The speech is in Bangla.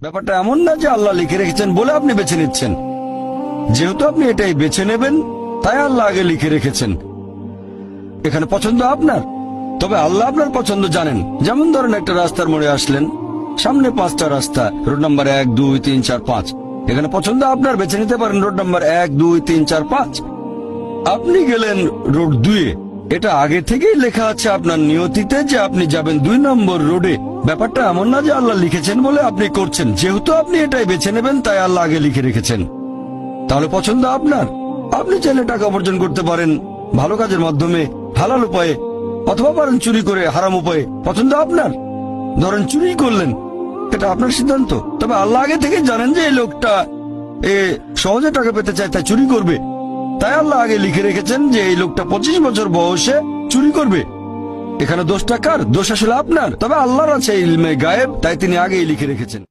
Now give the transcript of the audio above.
ব্যাপারটা এমন না যে আল্লাহ লিখে রেখেছেন বলে আপনি বেছে নিচ্ছেন। যেহেতু আপনি এটাই বেছে নেবেন, তাই আল্লাহ আগে লিখে রেখেছেন। এখানে পছন্দ আপনার, তবে আল্লাহ আপনার পছন্দ জানেন। যেমন ধরেন একটা রাস্তার মোড়ে আসলেন, সামনে 5টা রাস্তা, রোড নাম্বার 1, 2, 3, 4, 5। এখানে পছন্দ আপনার, বেছে নিতে পারেন রোড নাম্বার 1, 2, 3, 4, 5। আপনি গেলেন রোড 2-এ। এটা আগে থেকেই লেখা আছে আপনার নিয়তিতে যে আপনি যাবেন 2 নম্বর রোডে। ব্যাপারটা এমন না যে আল্লাহ লিখেছেন বলে আপনি করছেন। যেহেতু আপনি এটাই বেছে নেবেন, তাই আল্লাহ আগে লিখে রেখেছেন। তাহলে পছন্দ আপনার। আপনি চাইলে টাকা উপার্জন করতে পারেন ভালো কাজের মাধ্যমে, হালাল উপায়ে, অথবা পারেন চুরি করে হারাম উপায়ে। পছন্দ আপনার। ধরেন চুরি করলেন, এটা আপনার সিদ্ধান্ত। তবে আল্লাহ আগে থেকে জানেন যে এই লোকটা সহজে টাকা পেতে চায়, তাই চুরি করবে। তাই আল্লাহ আগে লিখে রেখেছেন যে এই লোকটা 25 বছর বয়সে চুরি করবে। এখানে দোষটা কার? দোষ আসলে আপনার। তবে আল্লাহর আছে ইলমে গায়েব, তাই তিনি আগেই লিখে রেখেছেন।